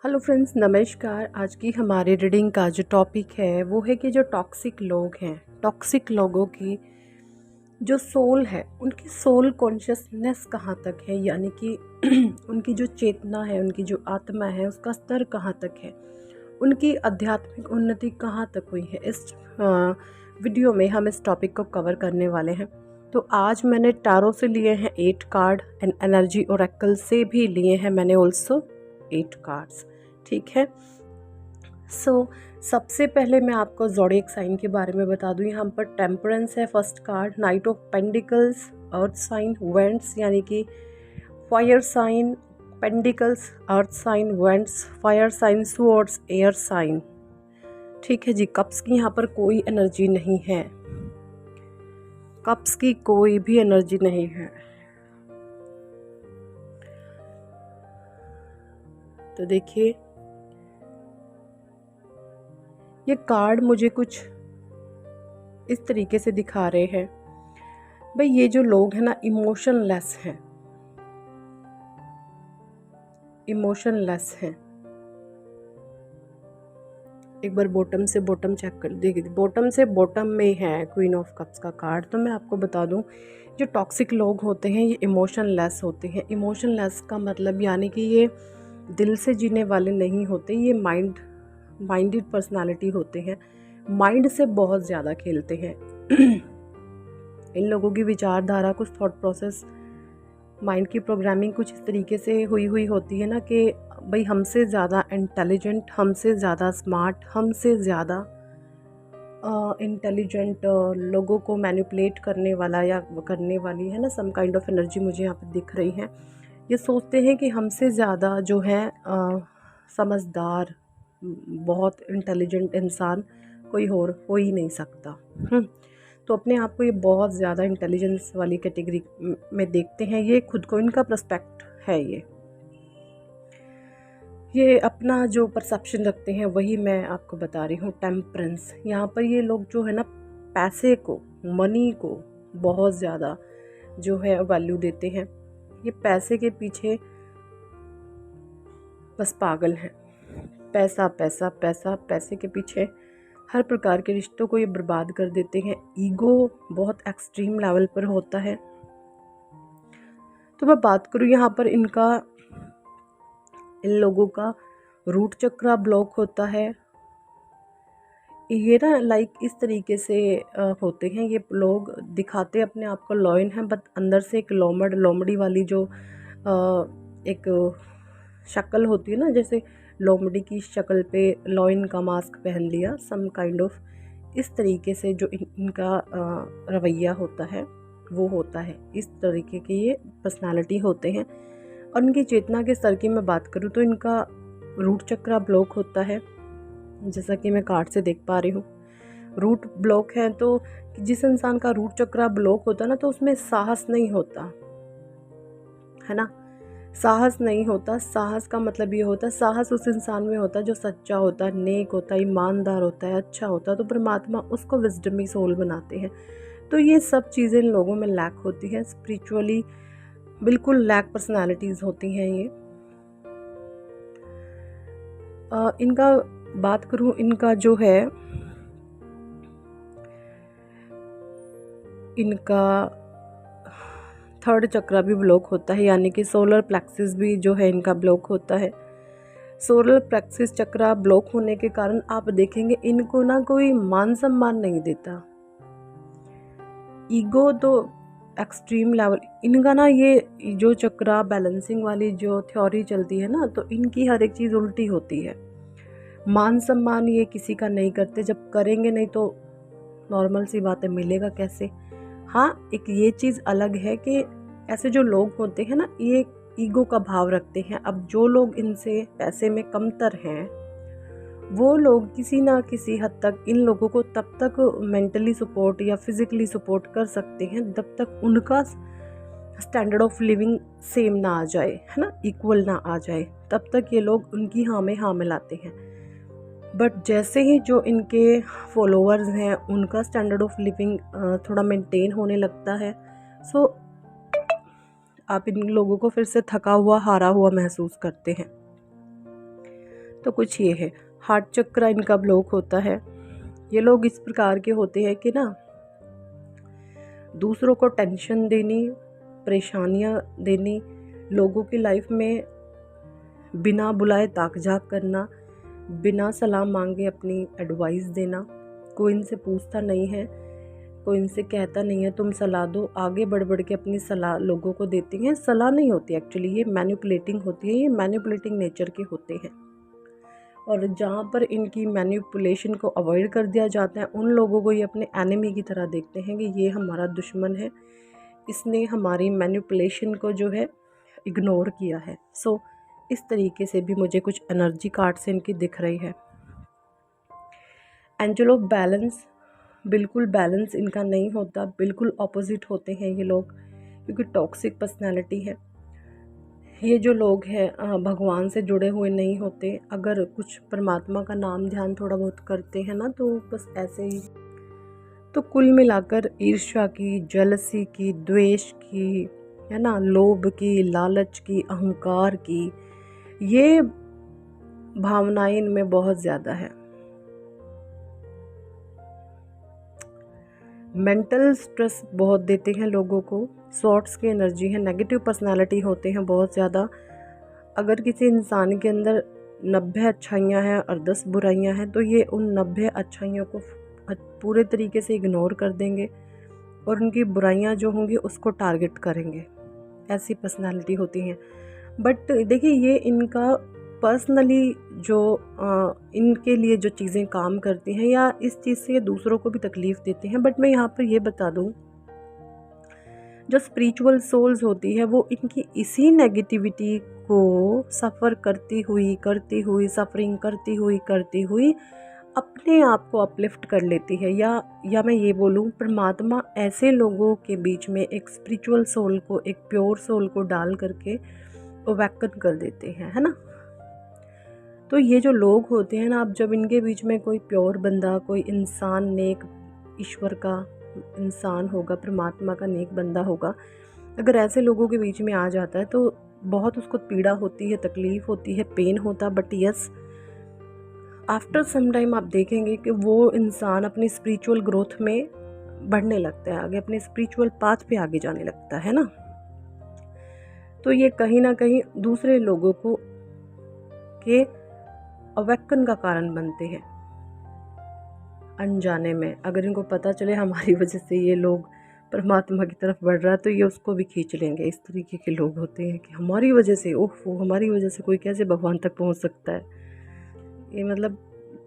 Hello friends, नमस्कार। आज की हमारे रीडिंग का जो टॉपिक है वो है कि जो टॉक्सिक लोग हैं, टॉक्सिक लोगों की जो सोल है, उनकी सोल कॉन्शियसनेस कहाँ तक है, यानी कि उनकी जो चेतना है, उनकी जो आत्मा है, उसका स्तर कहाँ तक है, उनकी आध्यात्मिक उन्नति कहाँ तक हुई है। इस वीडियो में हम इस टॉपिक को कवर करने वाले हैं। तो आज मैंने टारो से लिए हैं 8 कार्ड एंड एनर्जी ओरेकल से भी लिए हैं मैंने ऑल्सो 8 कार्ड्स। ठीक है। सबसे पहले मैं आपको ज़ोडिएक साइन के बारे में बता दूं। यहाँ पर टेम्परेंस है first card, knight of pentacles, earth sign, wands यानी कि fire sign, pentacles, earth sign, wands, fire sign, swords, air sign. ठीक है जी। कप्स की यहाँ पर कोई एनर्जी नहीं है, कप्स की कोई भी एनर्जी नहीं है। तो देखिए, ये कार्ड मुझे कुछ इस तरीके से दिखा रहे हैं। भाई, ये जो लोग हैं ना, इमोशनलेस हैं, इमोशनलेस हैं। एक बार बॉटम से बॉटम चेक कर देखिए, बॉटम से बॉटम में है क्वीन ऑफ कप्स का कार्ड। तो मैं आपको बता दूं, जो टॉक्सिक लोग होते हैं ये इमोशनलेस होते हैं। इमोशनलेस का मतलब यानी कि ये दिल से जीने वाले नहीं होते, ये माइंडेड पर्सनालिटी होते हैं, माइंड से बहुत ज़्यादा खेलते हैं। इन लोगों की विचारधारा, कुछ थॉट प्रोसेस, माइंड की प्रोग्रामिंग कुछ इस तरीके से हुई होती है ना कि भाई हमसे ज़्यादा इंटेलिजेंट, हमसे ज़्यादा स्मार्ट, हमसे ज़्यादा इंटेलिजेंट लोगों को मैनिपुलेट करने वाला या करने वाली है ना, सम काइंड ऑफ एनर्जी मुझे यहाँ पे दिख रही है। ये सोचते हैं कि हमसे ज़्यादा जो है समझदार, बहुत इंटेलिजेंट इंसान कोई और हो ही नहीं सकता। तो अपने आप को ये बहुत ज़्यादा इंटेलिजेंस वाली कैटेगरी में देखते हैं। ये खुद को, इनका पर्सपेक्ट है, ये अपना जो परसेप्शन रखते हैं वही मैं आपको बता रही हूँ। टेम्परेंस, यहाँ पर ये लोग जो है ना, पैसे को, मनी को बहुत ज़्यादा जो है वैल्यू देते हैं। ये पैसे के पीछे बस पागल हैं। पैसा पैसा पैसा, पैसे के पीछे हर प्रकार के रिश्तों को ये बर्बाद कर देते हैं। ईगो बहुत एक्सट्रीम लेवल पर होता है। तो मैं बात करूँ यहाँ पर इन लोगों का रूट चक्रा ब्लॉक होता है। ये ना लाइक इस तरीके से होते हैं ये लोग, दिखाते अपने आप को लॉयन है, बट अंदर से एक लोमड़ी वाली जो एक शक्ल होती है ना, जैसे लोमड़ी की शक्ल पे लॉयन का मास्क पहन लिया, सम काइंड ऑफ इस तरीके से जो इनका रवैया होता है वो होता है। इस तरीके के ये पर्सनालिटी होते हैं। और इनकी चेतना के स्तर की मैं बात करूँ तो इनका रूट चक्रा ब्लॉक होता है, जैसा कि मैं कार्ड से देख पा रही हूँ। रूट ब्लॉक है तो जिस इंसान का रूट चक्रा ब्लॉक होता है ना, तो उसमें साहस नहीं होता है ना, साहस नहीं होता। साहस का मतलब ये होता है, साहस उस इंसान में होता है जो सच्चा होता है, नेक होता है, ईमानदार होता है, अच्छा होता है। तो परमात्मा उसको विजडमी सोल बनाते हैं। तो ये सब चीज़ें इन लोगों में लैक होती हैं। स्पिरिचुअली बिल्कुल लैक पर्सनालिटीज़ होती हैं ये। इनका बात करूँ, इनका जो है, इनका थर्ड चक्रा भी ब्लॉक होता है, यानी कि सोलर प्लेक्सिस भी जो है इनका ब्लॉक होता है। सोलर प्लेक्सिस चक्रा ब्लॉक होने के कारण आप देखेंगे इनको ना कोई मान सम्मान नहीं देता। ईगो तो एक्सट्रीम लेवल इनका ना, ये जो चक्रा बैलेंसिंग वाली जो थ्योरी चलती है ना, तो इनकी हर एक चीज़ उल्टी होती है। मान सम्मान ये किसी का नहीं करते, जब करेंगे नहीं तो नॉर्मल सी बात है, मिलेगा कैसे। हाँ, एक ये चीज़ अलग है कि ऐसे जो लोग होते हैं ना, ये ईगो का भाव रखते हैं। अब जो लोग इनसे पैसे में कमतर हैं, वो लोग किसी ना किसी हद तक इन लोगों को तब तक मेंटली सपोर्ट या फिज़िकली सपोर्ट कर सकते हैं जब तक उनका स्टैंडर्ड ऑफ लिविंग सेम ना आ जाए, है ना, इक्वल ना आ जाए, तब तक ये लोग उनकी हाँ में हाँ मिलाते हैं। बट जैसे ही जो इनके फॉलोअर्स हैं उनका स्टैंडर्ड ऑफ लिविंग थोड़ा मेंटेन होने लगता है, सो आप इन लोगों को फिर से थका हुआ, हारा हुआ महसूस करते हैं। तो कुछ ये है, हार्ट चक्र इनका ब्लॉक होता है। ये लोग इस प्रकार के होते हैं कि ना दूसरों को टेंशन देनी, परेशानियां देनी, लोगों की लाइफ में बिना बुलाए ताक झाक करना, बिना सलाह मांगे अपनी एडवाइस देना। कोई इनसे पूछता नहीं है, कोई इनसे कहता नहीं है तुम सलाह दो, आगे बढ़ बढ़ के अपनी सलाह लोगों को देती हैं। सलाह नहीं होती एक्चुअली, ये मैनिपुलेटिंग होती है, ये मैनिपुलेटिंग नेचर के होते हैं। और जहाँ पर इनकी मैनिपुलेशन को अवॉइड कर दिया जाता है, उन लोगों को ये अपने एनिमी की तरह देखते हैं कि ये हमारा दुश्मन है, इसने हमारी मैनिपुलेशन को जो है इग्नोर किया है। सो इस तरीके से भी मुझे कुछ एनर्जी कार्ड से इनकी दिख रही है। एंजल ऑफ बैलेंस, बिल्कुल बैलेंस इनका नहीं होता, बिल्कुल ऑपोजिट होते हैं ये लोग, क्योंकि टॉक्सिक पर्सनैलिटी है। ये जो लोग हैं भगवान से जुड़े हुए नहीं होते। अगर कुछ परमात्मा का नाम ध्यान थोड़ा बहुत करते हैं ना, तो बस ऐसे ही। तो कुल मिलाकर ईर्ष्या की, जेलसी की, द्वेष की, है ना, लोभ की, लालच की, अहंकार की, ये भावनाएं इनमें बहुत ज़्यादा है। मेंटल स्ट्रेस बहुत देते हैं लोगों को, शॉर्ट्स की एनर्जी है, नेगेटिव पर्सनालिटी होते हैं बहुत ज़्यादा। अगर किसी इंसान के अंदर 90 अच्छाइयाँ हैं और 10 बुराइयाँ हैं, तो ये उन 90 अच्छाइयों को पूरे तरीके से इग्नोर कर देंगे और उनकी बुराइयाँ जो होंगी उसको टारगेट करेंगे। ऐसी पर्सनालिटी होती हैं। बट देखिए, ये इनका पर्सनली जो इनके लिए जो चीज़ें काम करती हैं, या इस चीज़ से ये दूसरों को भी तकलीफ़ देते हैं। बट मैं यहाँ पर ये बता दूँ, जो स्पिरिचुअल सोल्स होती है वो इनकी इसी नेगेटिविटी को सफ़र करती हुई सफरिंग करती हुई अपने आप को अपलिफ्ट कर लेती है। या मैं ये बोलूँ, परमात्मा ऐसे लोगों के बीच में एक स्पिरिचुअल सोल को, एक प्योर सोल को डाल करके अवेकन कर देते हैं, है ना। तो ये जो लोग होते हैं ना, अब जब इनके बीच में कोई प्योर बंदा, कोई इंसान, नेक ईश्वर का इंसान होगा, परमात्मा का नेक बंदा होगा, अगर ऐसे लोगों के बीच में आ जाता है तो बहुत उसको पीड़ा होती है, तकलीफ़ होती है, पेन होता। But yes, after some time आप देखेंगे कि वो इंसान अपनी स्पिरिचुअल ग्रोथ में बढ़ने लगता है, आगे अपने स्पिरिचुअल पाथ पे आगे जाने लगता है ना। तो ये कहीं ना कहीं दूसरे लोगों को के अवेकन का कारण बनते हैं अनजाने में। अगर इनको पता चले हमारी वजह से ये लोग परमात्मा की तरफ बढ़ रहा है, तो ये उसको भी खींच लेंगे। इस तरीके के लोग होते हैं कि हमारी वजह से, ओह हमारी वजह से कोई कैसे भगवान तक पहुंच सकता है। ये मतलब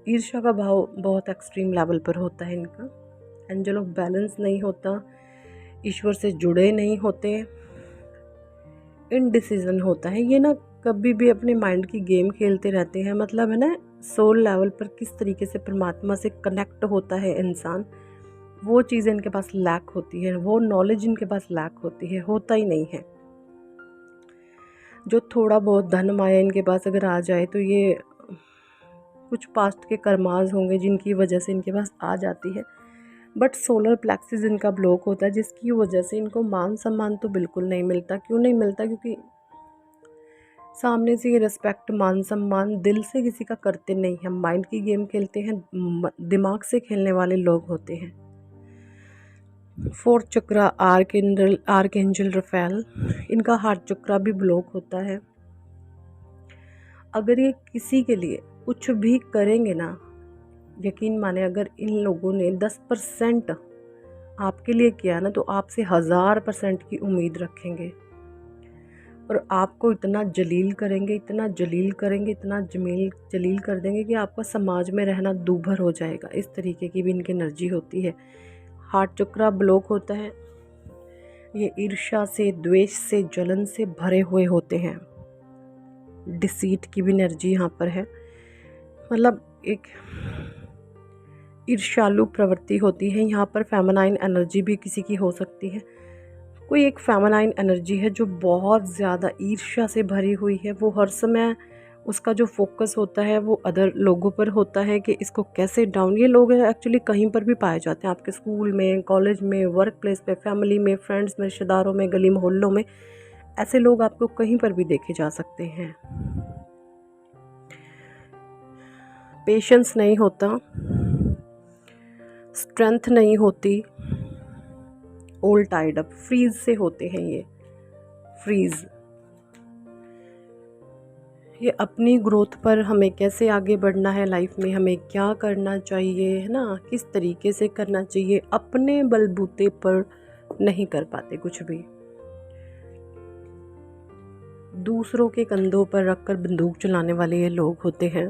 ईर्ष्या का भाव बहुत एक्सट्रीम लेवल पर होता है इनका। एंजल ऑफ बैलेंस नहीं होता, ईश्वर से जुड़े नहीं होते, इनडिसीजन होता है। ये ना कभी भी अपने माइंड की गेम खेलते रहते हैं। मतलब है ना, सोल लेवल पर किस तरीके से परमात्मा से कनेक्ट होता है इंसान, वो चीज़ें इनके पास लैक होती है, वो नॉलेज इनके पास लैक होती है, होता ही नहीं है। जो थोड़ा बहुत धन माया इनके पास अगर आ जाए, तो ये कुछ पास्ट के कर्माज होंगे जिनकी वजह से इनके पास आ जाती है। बट सोलर प्लेक्सिस इनका ब्लॉक होता है, जिसकी वजह से इनको मान सम्मान तो बिल्कुल नहीं मिलता। क्यों नहीं मिलता? क्योंकि सामने से ये रिस्पेक्ट, मान सम्मान दिल से किसी का करते नहीं हैं, माइंड की गेम खेलते हैं, दिमाग से खेलने वाले लोग होते हैं। फोर्थ चक्रा आर्कएंजल रफेल, इनका हार्ट चक्रा भी ब्लॉक होता है। अगर ये किसी के लिए कुछ भी करेंगे ना, यकीन माने, अगर इन लोगों ने 10% आपके लिए किया ना, तो आपसे 1000% की उम्मीद रखेंगे और आपको इतना जलील करेंगे, इतना जलील करेंगे, इतना जलील कर देंगे कि आपका समाज में रहना दूभर हो जाएगा। इस तरीके की भी इनकी एनर्जी होती है। हार्ट चक्रा ब्लॉक होता है। ये ईर्ष्या से, द्वेष से, जलन से भरे हुए होते हैं। डिसीट की भी एनर्जी यहाँ पर है। मतलब एक ईर्ष्यालु प्रवृत्ति होती है यहाँ पर। फेमिनाइन एनर्जी भी किसी की हो सकती है। कोई एक फेमिनाइन एनर्जी है जो बहुत ज़्यादा ईर्ष्या से भरी हुई है। वो हर समय उसका जो फोकस होता है वो अदर लोगों पर होता है कि इसको कैसे डाउन। ये लोग एक्चुअली कहीं पर भी पाए जाते हैं, आपके स्कूल में, कॉलेज में, वर्क प्लेस पे, फैमिली में, फ्रेंड्स में, रिश्तेदारों में, गली मोहल्लों में, ऐसे लोग आपको कहीं पर भी देखे जा सकते हैं। पेशेंस नहीं होता, स्ट्रेंथ नहीं होती, ऑल टाइड अप, फ्रीज से होते हैं ये, फ्रीज। ये अपनी ग्रोथ पर हमें कैसे आगे बढ़ना है लाइफ में, हमें क्या करना चाहिए, है ना, किस तरीके से करना चाहिए, अपने बलबूते पर नहीं कर पाते कुछ भी। दूसरों के कंधों पर रखकर बंदूक चलाने वाले ये लोग होते हैं,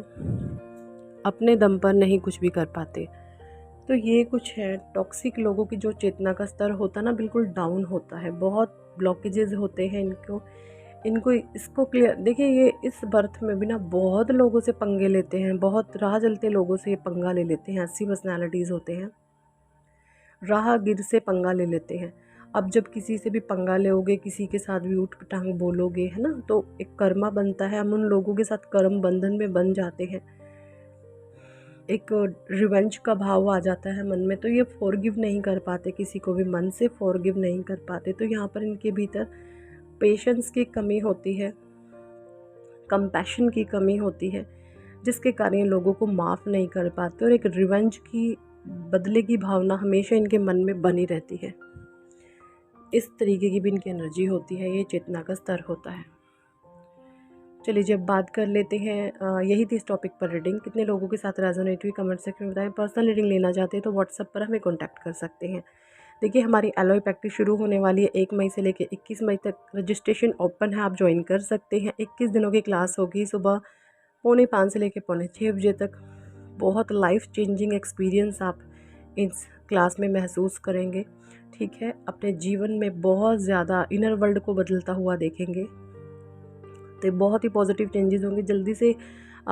अपने दम पर नहीं कुछ भी कर पाते। तो ये कुछ है, टॉक्सिक लोगों की जो चेतना का स्तर होता है ना, बिल्कुल डाउन होता है, बहुत ब्लॉकेजेस होते हैं इनको इनको इसको क्लियर देखिए, ये इस बर्थ में भी ना बहुत लोगों से पंगे लेते हैं, बहुत राह चलते लोगों से ये पंगा ले लेते हैं। ऐसी पर्सनैलिटीज़ होते हैं, राहगीर से पंगा ले लेते हैं। अब जब किसी से भी पंगा लोगे, किसी के साथ भी ऊट पटांग बोलोगे, है ना, तो एक कर्मा बनता है, हम उन लोगों के साथ कर्म बंधन में बन जाते हैं, एक रिवेंज का भाव आ जाता है मन में। तो ये फॉरगिव नहीं कर पाते, किसी को भी मन से फॉरगिव नहीं कर पाते। तो यहाँ पर इनके भीतर पेशेंस की कमी होती है, कंपैशन की कमी होती है, जिसके कारण ये लोगों को माफ़ नहीं कर पाते, और एक रिवेंज की, बदले की भावना हमेशा इनके मन में बनी रहती है। इस तरीके की भी इनकी एनर्जी होती है, ये चेतना का स्तर होता है। चलिए जब बात कर लेते हैं, यही थी इस टॉपिक पर रीडिंग। कितने लोगों के साथ रेजोनेट हुई कमेंट सेक्शन में बताएं। पर्सनल रीडिंग लेना चाहते हैं तो व्हाट्सएप पर हमें कॉन्टैक्ट कर सकते हैं। देखिए हमारी एलॉय प्रैक्टिस शुरू होने वाली है 1 मई से लेकर 21 मई तक। रजिस्ट्रेशन ओपन है, आप ज्वाइन कर सकते हैं। 21 दिनों की क्लास होगी, सुबह 4:45 से लेकर 5:45 बजे तक। बहुत लाइफ चेंजिंग एक्सपीरियंस आप इस क्लास में महसूस करेंगे, ठीक है। अपने जीवन में बहुत ज़्यादा इनर वर्ल्ड को बदलता हुआ देखेंगे, तो बहुत ही पॉजिटिव चेंजेस होंगे। जल्दी से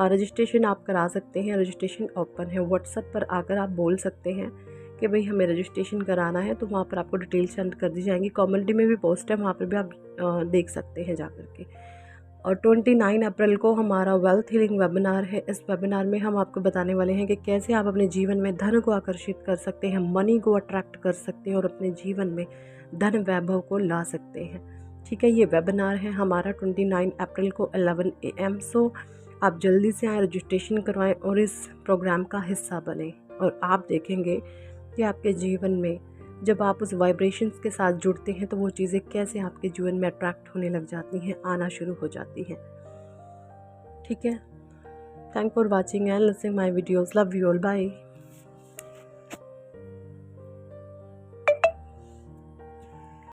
रजिस्ट्रेशन आप करा सकते हैं, रजिस्ट्रेशन ओपन है। व्हाट्सएप पर आकर आप बोल सकते हैं कि भाई हमें रजिस्ट्रेशन कराना है, तो वहाँ पर आपको डिटेल सेंड कर दी जाएंगी। कम्युनिटी में भी पोस्ट है, वहाँ पर भी आप देख सकते हैं जा कर के। और 29 अप्रैल को हमारा वेल्थ हीलिंग वेबिनार है। इस वेबिनार में हम आपको बताने वाले हैं कि कैसे आप अपने जीवन में धन को आकर्षित कर सकते हैं, मनी को अट्रैक्ट कर सकते हैं और अपने जीवन में धन वैभव को ला सकते हैं, ठीक है। ये वेबिनार है हमारा 29 अप्रैल को 11 AM। सो आप जल्दी से आए, रजिस्ट्रेशन करवाएं और इस प्रोग्राम का हिस्सा बने, और आप देखेंगे कि आपके जीवन में जब आप उस वाइब्रेशंस के साथ जुड़ते हैं तो वो चीज़ें कैसे आपके जीवन में अट्रैक्ट होने लग जाती हैं, आना शुरू हो जाती हैं, ठीक है। Thank for watching and listening my videos. Love you all, bye.